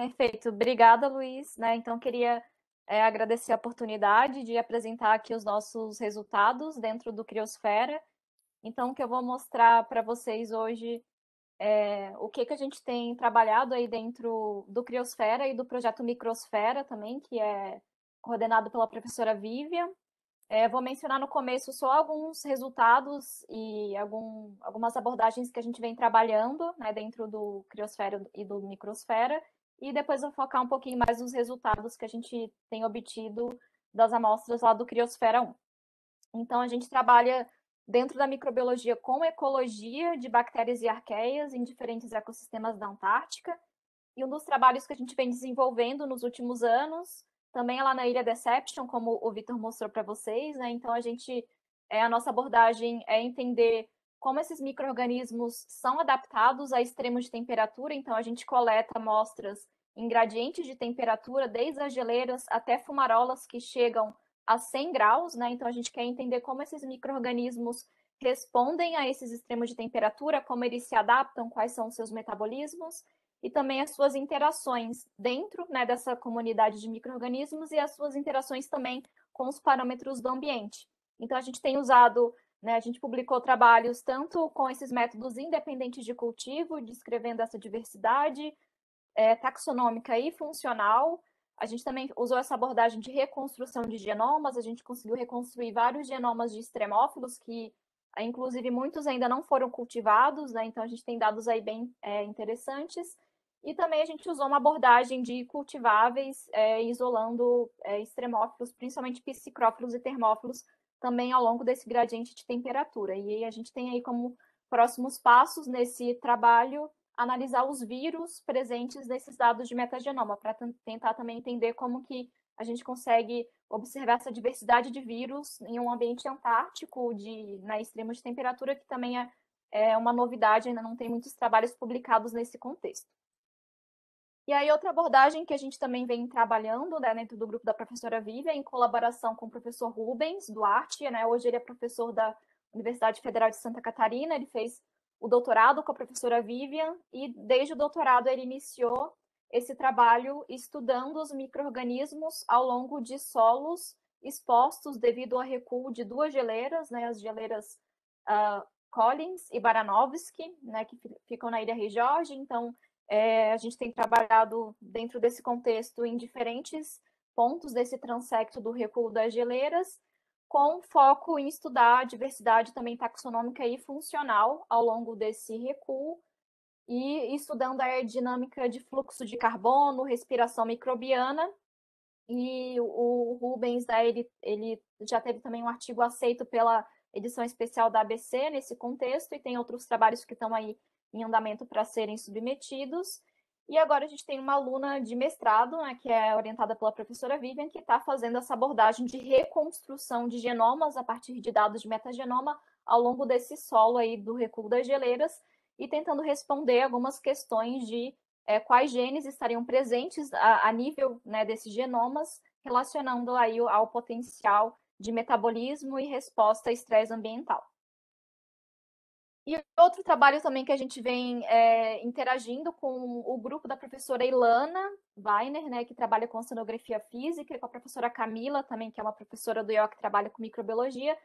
Perfeito. Obrigada, Luiz, né? Então, queria agradecer a oportunidade de apresentar aqui os nossos resultados dentro do Criosfera. Então, o que eu vou mostrar para vocês hoje é o que a gente tem trabalhado aí dentro do Criosfera e do projeto Microsfera também, que é coordenado pela professora Vivian. Vou mencionar no começo só alguns resultados e algumas abordagens que a gente vem trabalhando, né, dentro do Criosfera e do Microsfera, e depois vou focar um pouquinho mais nos resultados que a gente tem obtido das amostras lá do Criosfera 1. Então, a gente trabalha dentro da microbiologia com ecologia de bactérias e arqueias em diferentes ecossistemas da Antártica, e um dos trabalhos que a gente vem desenvolvendo nos últimos anos, também é lá na Ilha Deception, como o Vitor mostrou para vocês, né? Então a nossa abordagem é entender como esses micro-organismos são adaptados a extremos de temperatura. Então a gente coleta amostras em gradientes de temperatura, desde as geleiras até fumarolas que chegam a 100 graus, né? Então a gente quer entender como esses micro-organismos respondem a esses extremos de temperatura, como eles se adaptam, quais são os seus metabolismos e também as suas interações dentro, né, dessa comunidade de micro-organismos e as suas interações também com os parâmetros do ambiente. Então, a gente tem usado, né, a gente publicou trabalhos tanto com esses métodos independentes de cultivo, descrevendo essa diversidade taxonômica e funcional. A gente também usou essa abordagem de reconstrução de genomas, a gente conseguiu reconstruir vários genomas de extremófilos que inclusive muitos ainda não foram cultivados, né? Então a gente tem dados aí bem interessantes. E também a gente usou uma abordagem de cultiváveis, isolando extremófilos, principalmente psicrófilos e termófilos, também ao longo desse gradiente de temperatura. E a gente tem aí como próximos passos nesse trabalho analisar os vírus presentes nesses dados de metagenoma, para tentar também entender como que a gente consegue observar essa diversidade de vírus em um ambiente antártico, na extremo de temperatura, que também é uma novidade, ainda não tem muitos trabalhos publicados nesse contexto. E aí, outra abordagem que a gente também vem trabalhando, né, dentro do grupo da professora Vivian, em colaboração com o professor Rubens Duarte, né, hoje ele é professor da Universidade Federal de Santa Catarina, ele fez o doutorado com a professora Vivian, e desde o doutorado ele iniciou esse trabalho estudando os micro-organismos ao longo de solos expostos devido ao recuo de duas geleiras, né, as geleiras Collins e Baranovski, né, que ficam na Ilha Rei Jorge. Então, a gente tem trabalhado dentro desse contexto em diferentes pontos desse transecto do recuo das geleiras, com foco em estudar a diversidade também taxonômica e funcional ao longo desse recuo, e estudando a dinâmica de fluxo de carbono, respiração microbiana. E o Rubens, né, ele já teve também um artigo aceito pela edição especial da ABC nesse contexto, e tem outros trabalhos que estão aí em andamento para serem submetidos. E agora a gente tem uma aluna de mestrado, né, que é orientada pela professora Vivian, que está fazendo essa abordagem de reconstrução de genomas a partir de dados de metagenoma ao longo desse solo aí do recuo das geleiras, e tentando responder algumas questões de quais genes estariam presentes a nível, né, desses genomas, relacionando aí ao potencial de metabolismo e resposta a estresse ambiental. E outro trabalho também que a gente vem interagindo com o grupo da professora Ilana Weiner, né, que trabalha com oceanografia física, e com a professora Camila também, que é uma professora do IOC que trabalha com microbiologia.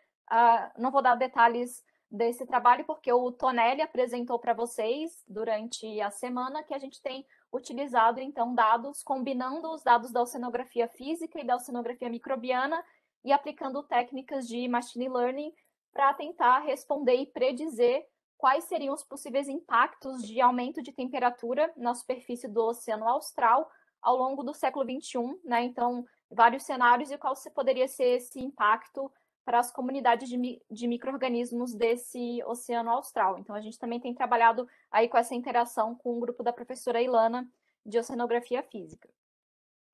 Não vou dar detalhes desse trabalho, porque o Tonelli apresentou para vocês durante a semana que a gente tem utilizado, então, dados, combinando os dados da oceanografia física e da oceanografia microbiana e aplicando técnicas de machine learning para tentar responder e predizer quais seriam os possíveis impactos de aumento de temperatura na superfície do Oceano Austral ao longo do século XXI, né? Então, vários cenários e qual poderia ser esse impacto para as comunidades de micro-organismos desse Oceano Austral. Então, a gente também tem trabalhado aí com essa interação com o grupo da professora Ilana de Oceanografia Física.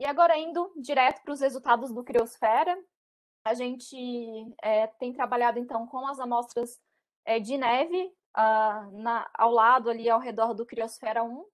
E agora, indo direto para os resultados do Criosfera, a gente tem trabalhado, então, com as amostras de neve ao lado, ali, ao redor do Criosfera 1,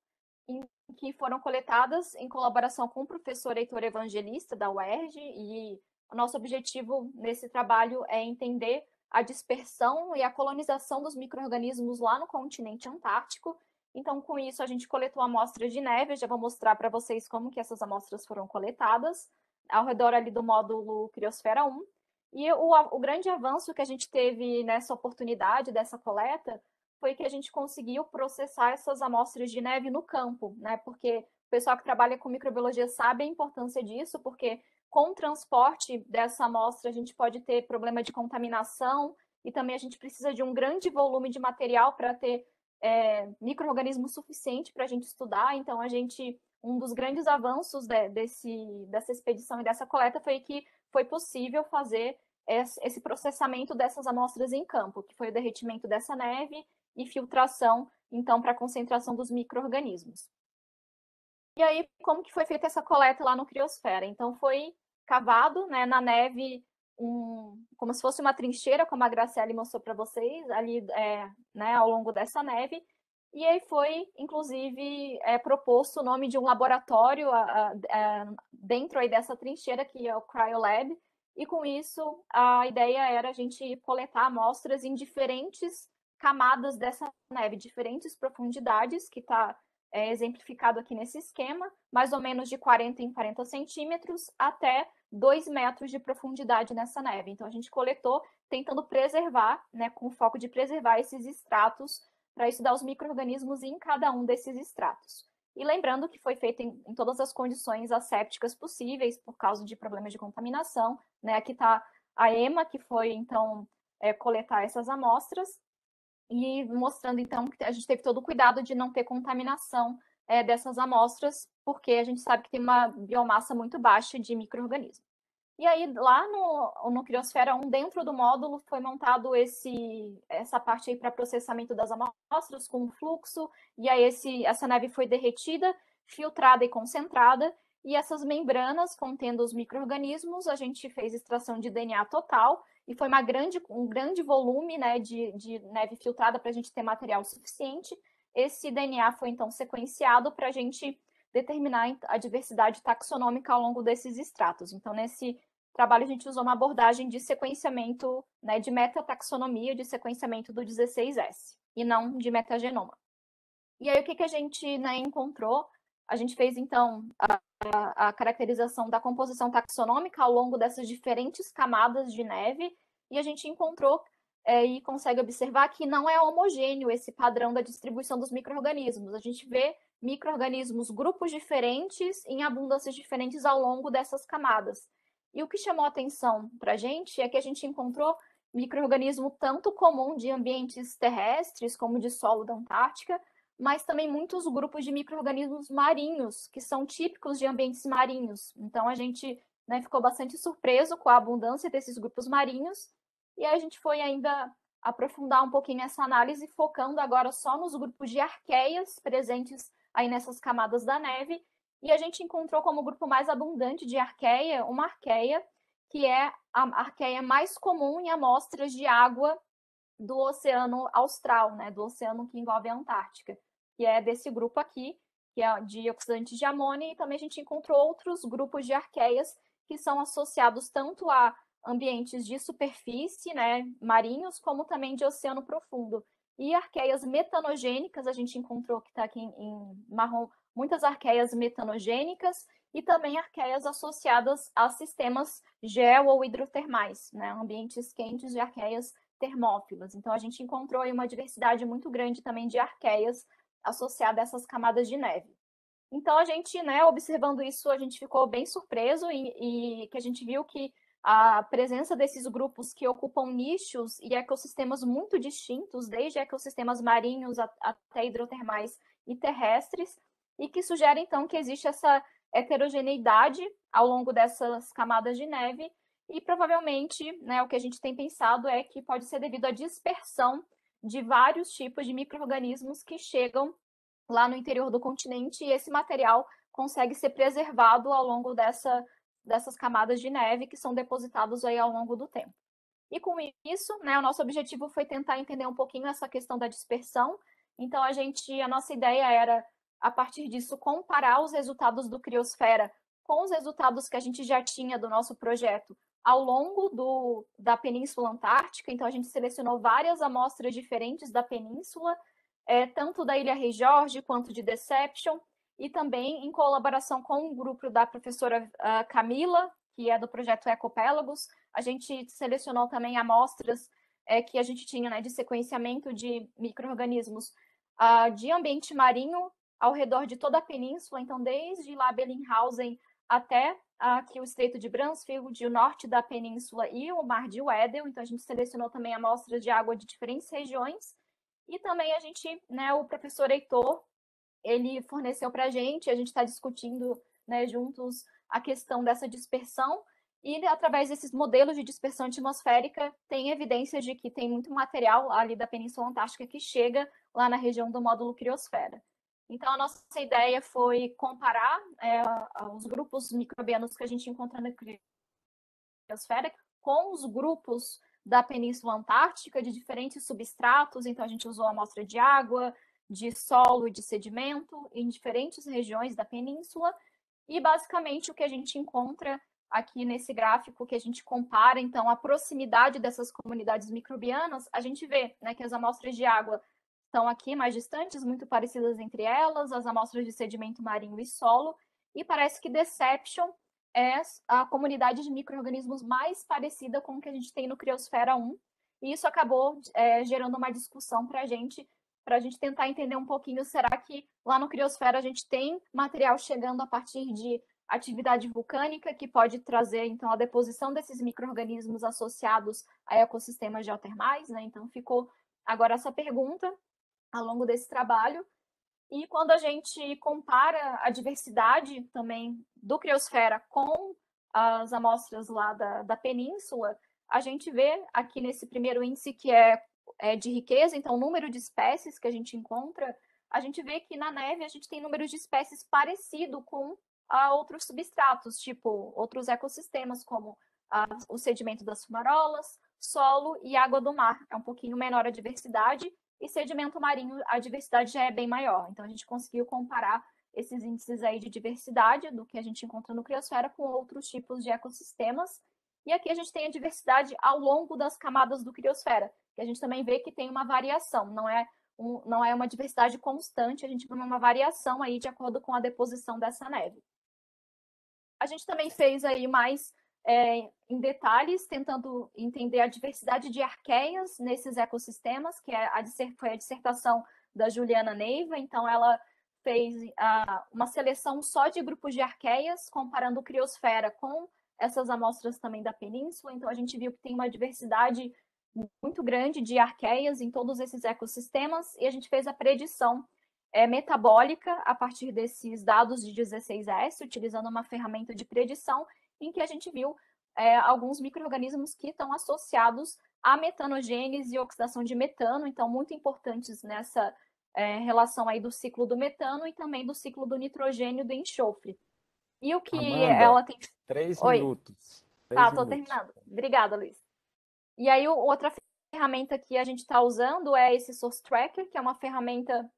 que foram coletadas em colaboração com o professor Heitor Evangelista, da UERJ, e o nosso objetivo nesse trabalho é entender a dispersão e a colonização dos micro-organismos lá no continente antártico, Então, com isso, a gente coletou amostras de neve. Eu já vou mostrar para vocês como que essas amostras foram coletadas ao redor ali do módulo Criosfera 1. E o grande avanço que a gente teve nessa oportunidade dessa coleta foi que a gente conseguiu processar essas amostras de neve no campo, né? Porque o pessoal que trabalha com microbiologia sabe a importância disso, porque com o transporte dessa amostra a gente pode ter problema de contaminação e também a gente precisa de um grande volume de material para ter micro-organismo suficiente para a gente estudar. Então, um dos grandes avanços dessa expedição e dessa coleta foi que foi possível fazer esse processamento dessas amostras em campo, que foi o derretimento dessa neve e filtração, então, para a concentração dos micro-organismos. E aí, como que foi feita essa coleta lá no Criosfera? Então, foi cavado, né, na neve, como se fosse uma trincheira, como a Graciele mostrou para vocês, ali, né, ao longo dessa neve. E aí foi, inclusive, proposto o nome de um laboratório dentro aí dessa trincheira, que é o Cryolab. E com isso, a ideia era a gente coletar amostras em diferentes camadas dessa neve, diferentes profundidades, que está exemplificado aqui nesse esquema, mais ou menos de 40 em 40 centímetros até 2 metros de profundidade nessa neve. Então, a gente coletou tentando preservar, né, com o foco de preservar esses estratos para estudar os micro-organismos em cada um desses estratos. E lembrando que foi feito em todas as condições assépticas possíveis, por causa de problemas de contaminação, né? Aqui está a EMA, que foi, então, coletar essas amostras, e mostrando, então, que a gente teve todo o cuidado de não ter contaminação dessas amostras, porque a gente sabe que tem uma biomassa muito baixa de micro-organismos. E aí, lá no Criosfera 1, dentro do módulo, foi montado essa parte aí para processamento das amostras com fluxo, e aí essa neve foi derretida, filtrada e concentrada, e essas membranas contendo os micro-organismos, a gente fez extração de DNA total, e foi um grande volume, né, de neve filtrada para a gente ter material suficiente. Esse DNA foi, então, sequenciado para a gente determinar a diversidade taxonômica ao longo desses estratos. Então, nesse trabalho, a gente usou uma abordagem de sequenciamento, né, de metataxonomia, de sequenciamento do 16S, e não de metagenoma. E aí, o que a gente, né, encontrou? A gente fez, então, a caracterização da composição taxonômica ao longo dessas diferentes camadas de neve, e a gente encontrou e consegue observar que não é homogêneo esse padrão da distribuição dos micro-organismos. A gente vê micro-organismos, grupos diferentes, em abundâncias diferentes ao longo dessas camadas. E o que chamou a atenção para a gente é que a gente encontrou micro-organismo tanto comum de ambientes terrestres, como de solo da Antártica, mas também muitos grupos de micro-organismos marinhos, que são típicos de ambientes marinhos. Então, a gente, né, ficou bastante surpreso com a abundância desses grupos marinhos, e aí a gente foi ainda aprofundar um pouquinho essa análise, focando agora só nos grupos de arqueias presentes aí nessas camadas da neve, e a gente encontrou como grupo mais abundante de arqueia, uma arqueia que é a arqueia mais comum em amostras de água do Oceano Austral, né, do oceano que envolve a Antártica, que é desse grupo aqui, que é de oxidantes de amônia, e também a gente encontrou outros grupos de arqueias que são associados tanto a ambientes de superfície, né, marinhos, como também de oceano profundo. E arqueias metanogênicas, a gente encontrou, que está aqui em marrom, muitas arqueias metanogênicas e também arqueias associadas a sistemas geo ou hidrotermais, né, ambientes quentes de arqueias termófilas. Então, a gente encontrou aí uma diversidade muito grande também de arqueias associada a essas camadas de neve. Então, a gente, né, observando isso, a gente ficou bem surpreso e que a gente viu que a presença desses grupos que ocupam nichos e ecossistemas muito distintos, desde ecossistemas marinhos até hidrotermais e terrestres, e que sugere, então, que existe essa heterogeneidade ao longo dessas camadas de neve, e provavelmente, né, o que a gente tem pensado é que pode ser devido à dispersão de vários tipos de micro-organismos que chegam lá no interior do continente, e esse material consegue ser preservado ao longo dessas camadas de neve que são depositados aí ao longo do tempo. E com isso, né, o nosso objetivo foi tentar entender um pouquinho essa questão da dispersão. Então, a nossa ideia era, a partir disso, comparar os resultados do Criosfera com os resultados que a gente já tinha do nosso projeto ao longo da Península Antártica. Então, a gente selecionou várias amostras diferentes da península, tanto da Ilha Rei Jorge quanto de Deception, e também em colaboração com o grupo da professora Camila, que é do projeto Ecopélagos. A gente selecionou também amostras que a gente tinha, né, de sequenciamento de micro-organismos de ambiente marinho ao redor de toda a península, então desde lá Bellinghausen até aqui o Estreito de Bransfield, o norte da península e o Mar de Weddell. Então a gente selecionou também amostras de água de diferentes regiões. E também a gente, né, o professor Heitor, ele forneceu para a gente está discutindo, né, juntos a questão dessa dispersão, e através desses modelos de dispersão atmosférica tem evidência de que tem muito material ali da Península Antártica que chega lá na região do módulo criosfera. Então, a nossa ideia foi comparar os grupos microbianos que a gente encontra na criosfera com os grupos da Península Antártica de diferentes substratos. Então, a gente usou amostra de água, de solo e de sedimento em diferentes regiões da península. E, basicamente, o que a gente encontra aqui nesse gráfico, que a gente compara, então, a proximidade dessas comunidades microbianas, a gente vê, né, que as amostras de água estão aqui mais distantes, muito parecidas entre elas, as amostras de sedimento marinho e solo, e parece que Deception é a comunidade de micro-organismos mais parecida com o que a gente tem no Criosfera 1, e isso acabou gerando uma discussão para a gente tentar entender um pouquinho, será que lá no Criosfera a gente tem material chegando a partir de atividade vulcânica, que pode trazer, então, a deposição desses micro-organismos associados a ecossistemas geotermais, né? Então, ficou agora essa pergunta ao longo desse trabalho. E quando a gente compara a diversidade também do Criosfera com as amostras lá da península, a gente vê aqui nesse primeiro índice que é de riqueza, então o número de espécies que a gente encontra, a gente vê que na neve a gente tem números de espécies parecido com outros substratos, tipo outros ecossistemas, como o sedimento das fumarolas, solo e água do mar. É um pouquinho menor a diversidade, e sedimento marinho, a diversidade já é bem maior. Então, a gente conseguiu comparar esses índices aí de diversidade do que a gente encontra no Criosfera com outros tipos de ecossistemas. E aqui a gente tem a diversidade ao longo das camadas do Criosfera, que a gente também vê que tem uma variação, não é uma diversidade constante, a gente vê uma variação aí de acordo com a deposição dessa neve. A gente também fez aí mais em detalhes, tentando entender a diversidade de arqueias nesses ecossistemas, que foi a dissertação da Juliana Neiva. Então, ela fez uma seleção só de grupos de arqueias, comparando o Criosfera com essas amostras também da península. Então, a gente viu que tem uma diversidade muito grande de arqueias em todos esses ecossistemas, e a gente fez a predição metabólica a partir desses dados de 16S, utilizando uma ferramenta de predição, em que a gente viu alguns micro-organismos que estão associados à metanogênese e oxidação de metano, então muito importantes nessa relação aí do ciclo do metano e também do ciclo do nitrogênio e do enxofre. E o que Amanda, ela tem... 3 Oi. minutos. Tá, 3 tô minutos. terminando. Obrigada, Luiz. E aí, outra ferramenta que a gente está usando é esse Source Tracker, que é uma ferramenta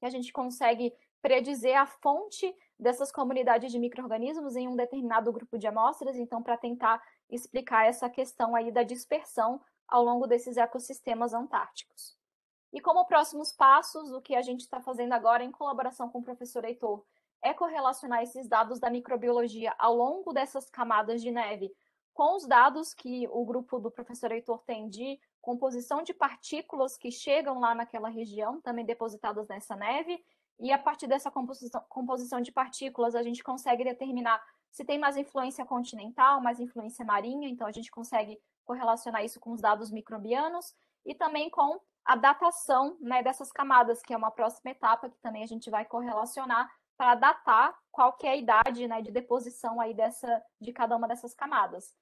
que a gente consegue predizer a fonte dessas comunidades de micro-organismos em um determinado grupo de amostras, então, para tentar explicar essa questão aí da dispersão ao longo desses ecossistemas antárticos. E como próximos passos, o que a gente está fazendo agora, em colaboração com o professor Heitor, é correlacionar esses dados da microbiologia ao longo dessas camadas de neve com os dados que o grupo do professor Heitor tem de composição de partículas que chegam lá naquela região, também depositadas nessa neve, e a partir dessa composição de partículas a gente consegue determinar se tem mais influência continental, mais influência marinha, então a gente consegue correlacionar isso com os dados microbianos, e também com a datação, né, dessas camadas, que é uma próxima etapa que também a gente vai correlacionar para datar qual que é a idade, né, de deposição aí de cada uma dessas camadas.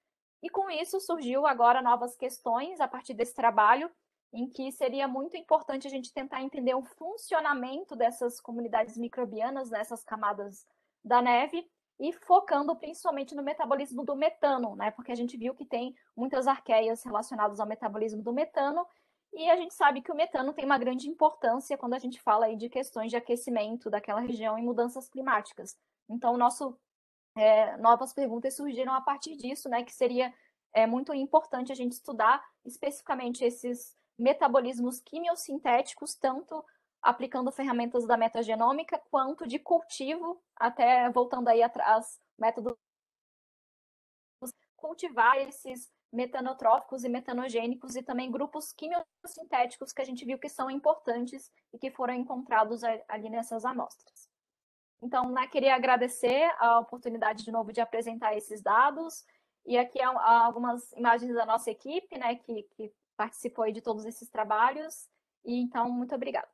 E com isso surgiu agora novas questões a partir desse trabalho, em que seria muito importante a gente tentar entender o funcionamento dessas comunidades microbianas, nessas camadas da neve, e focando principalmente no metabolismo do metano, né? Porque a gente viu que tem muitas arqueias relacionadas ao metabolismo do metano, e a gente sabe que o metano tem uma grande importância quando a gente fala aí de questões de aquecimento daquela região e mudanças climáticas. Então, novas perguntas surgiram a partir disso, né, que seria muito importante a gente estudar especificamente esses metabolismos quimiosintéticos, tanto aplicando ferramentas da metagenômica, quanto de cultivo, até voltando aí atrás, métodos cultivar esses metanotróficos e metanogênicos e também grupos quimiosintéticos que a gente viu que são importantes e que foram encontrados ali nessas amostras. Então, né, queria agradecer a oportunidade de novo de apresentar esses dados e aqui há algumas imagens da nossa equipe, né, que participou de todos esses trabalhos. E então, muito obrigada.